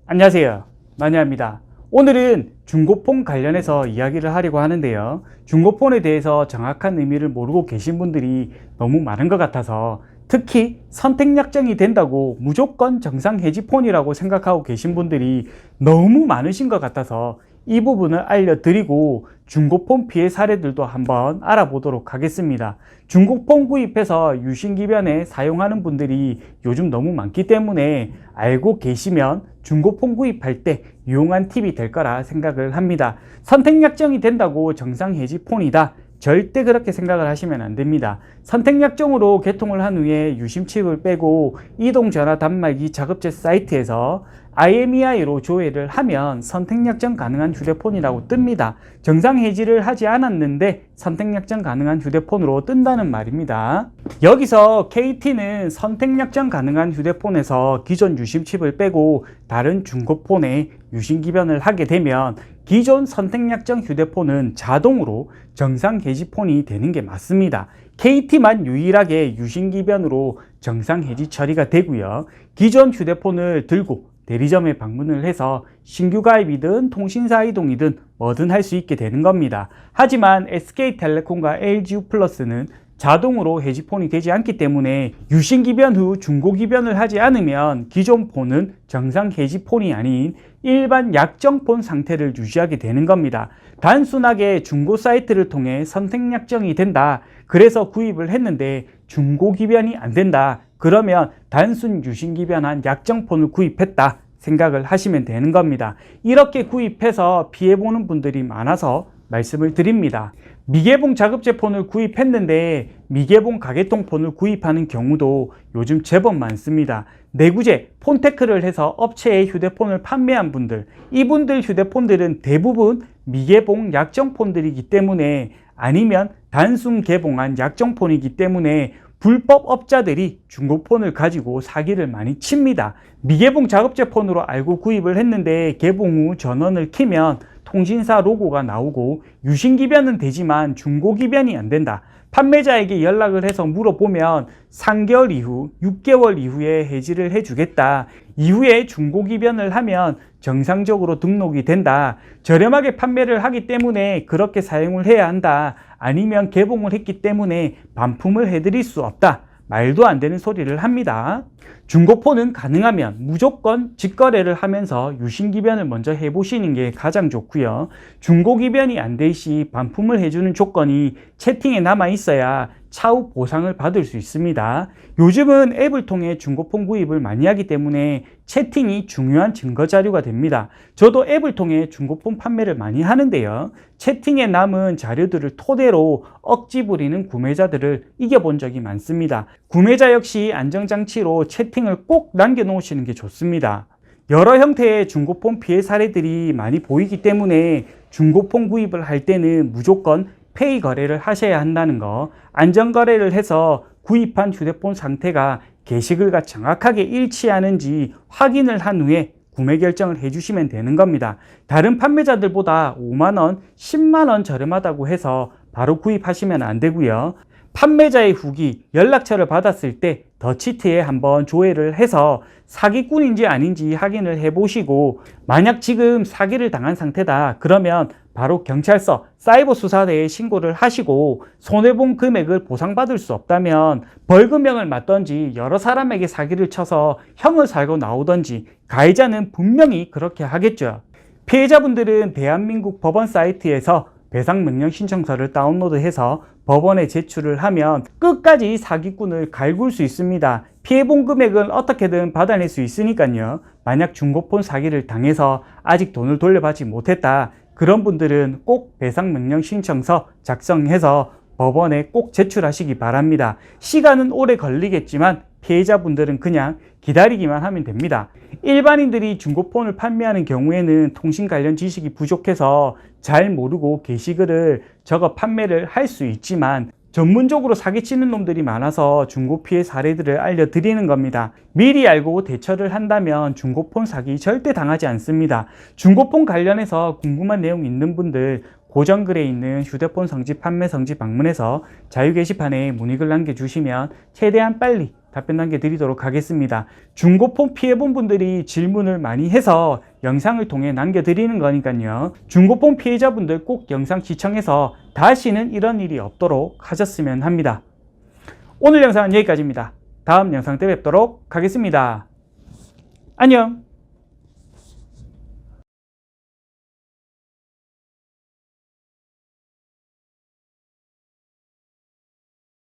안녕하세요, 마니아입니다. 오늘은 중고폰 관련해서 이야기를 하려고 하는데요. 중고폰에 대해서 정확한 의미를 모르고 계신 분들이 너무 많은 것 같아서, 특히 선택약정이 된다고 무조건 정상해지폰이라고 생각하고 계신 분들이 너무 많으신 것 같아서 이 부분을 알려드리고 중고폰 피해 사례들도 한번 알아보도록 하겠습니다. 중고폰 구입해서 유심기변에 사용하는 분들이 요즘 너무 많기 때문에 알고 계시면 중고폰 구입할 때 유용한 팁이 될 거라 생각을 합니다. 선택약정이 된다고 정상해지폰이다, 절대 그렇게 생각을 하시면 안 됩니다. 선택약정으로 개통을 한 후에 유심칩을 빼고 이동전화 단말기 작업체 사이트에서 IMEI로 조회를 하면 선택약정 가능한 휴대폰이라고 뜹니다. 정상해지를 하지 않았는데 선택약정 가능한 휴대폰으로 뜬다는 말입니다. 여기서 KT는 선택약정 가능한 휴대폰에서 기존 유심칩을 빼고 다른 중고폰에 유심기변을 하게 되면 기존 선택약정 휴대폰은 자동으로 정상해지폰이 되는 게 맞습니다. KT만 유일하게 유심기변으로 정상해지 처리가 되고요. 기존 휴대폰을 들고 대리점에 방문을 해서 신규 가입이든 통신사 이동이든 뭐든 할 수 있게 되는 겁니다. 하지만 SK텔레콤과 LGU플러스는 자동으로 해지폰이 되지 않기 때문에 유심기변 후 중고기변을 하지 않으면 기존 폰은 정상 해지폰이 아닌 일반 약정폰 상태를 유지하게 되는 겁니다. 단순하게 중고 사이트를 통해 선택약정이 된다, 그래서 구입을 했는데 중고기변이 안 된다, 그러면 단순 유심기변한 약정폰을 구입했다 생각을 하시면 되는 겁니다. 이렇게 구입해서 피해보는 분들이 많아서 말씀을 드립니다. 미개봉 작업제 폰을 구입했는데 미개봉 가게통 폰을 구입하는 경우도 요즘 제법 많습니다. 내구재, 폰테크를 해서 업체에 휴대폰을 판매한 분들, 이분들 휴대폰들은 대부분 미개봉 약정폰들이기 때문에, 아니면 단순 개봉한 약정폰이기 때문에 불법 업자들이 중고폰을 가지고 사기를 많이 칩니다. 미개봉 작업제 폰으로 알고 구입을 했는데 개봉 후 전원을 켜면 통신사 로고가 나오고 유심기변은 되지만 중고기변이 안 된다. 판매자에게 연락을 해서 물어보면 3개월 이후, 6개월 이후에 해지를 해주겠다. 이후에 중고기변을 하면 정상적으로 등록이 된다. 저렴하게 판매를 하기 때문에 그렇게 사용을 해야 한다. 아니면 개봉을 했기 때문에 반품을 해드릴 수 없다. 말도 안 되는 소리를 합니다. 중고폰은 가능하면 무조건 직거래를 하면서 유심기변을 먼저 해보시는 게 가장 좋고요. 중고기변이 안 될 시 반품을 해주는 조건이 채팅에 남아 있어야 차후 보상을 받을 수 있습니다. 요즘은 앱을 통해 중고폰 구입을 많이 하기 때문에 채팅이 중요한 증거 자료가 됩니다. 저도 앱을 통해 중고폰 판매를 많이 하는데요. 채팅에 남은 자료들을 토대로 억지 부리는 구매자들을 이겨본 적이 많습니다. 구매자 역시 안정장치로 채팅을 꼭 남겨놓으시는 게 좋습니다. 여러 형태의 중고폰 피해 사례들이 많이 보이기 때문에 중고폰 구입을 할 때는 무조건 페이 거래를 하셔야 한다는 거, 안전거래를 해서 구입한 휴대폰 상태가 게시글과 정확하게 일치하는지 확인을 한 후에 구매 결정을 해주시면 되는 겁니다. 다른 판매자들보다 5만원, 10만원 저렴하다고 해서 바로 구입하시면 안 되고요. 판매자의 후기, 연락처를 받았을 때 더치트에 한번 조회를 해서 사기꾼인지 아닌지 확인을 해보시고, 만약 지금 사기를 당한 상태다 그러면 바로 경찰서, 사이버수사대에 신고를 하시고, 손해본 금액을 보상받을 수 없다면 벌금형을 맞던지 여러 사람에게 사기를 쳐서 형을 살고 나오던지, 가해자는 분명히 그렇게 하겠죠. 피해자분들은 대한민국 법원 사이트에서 배상명령 신청서를 다운로드해서 법원에 제출을 하면 끝까지 사기꾼을 갈굴 수 있습니다. 피해본 금액은 어떻게든 받아낼 수 있으니까요. 만약 중고폰 사기를 당해서 아직 돈을 돌려받지 못했다, 그런 분들은 꼭 배상명령 신청서 작성해서 법원에 꼭 제출하시기 바랍니다. 시간은 오래 걸리겠지만 피해자분들은 그냥 기다리기만 하면 됩니다. 일반인들이 중고폰을 판매하는 경우에는 통신 관련 지식이 부족해서 잘 모르고 게시글을 적어 판매를 할 수 있지만, 전문적으로 사기치는 놈들이 많아서 중고 피해 사례들을 알려드리는 겁니다. 미리 알고 대처를 한다면 중고폰 사기 절대 당하지 않습니다. 중고폰 관련해서 궁금한 내용 있는 분들 고정글에 있는 휴대폰 성지 판매 성지 방문해서 자유 게시판에 문의글 남겨주시면 최대한 빨리 답변 남겨드리도록 하겠습니다. 중고폰 피해본 분들이 질문을 많이 해서 영상을 통해 남겨드리는 거니까요. 중고폰 피해자분들 꼭 영상 시청해서 다시는 이런 일이 없도록 하셨으면 합니다. 오늘 영상은 여기까지입니다. 다음 영상 때 뵙도록 하겠습니다. 안녕!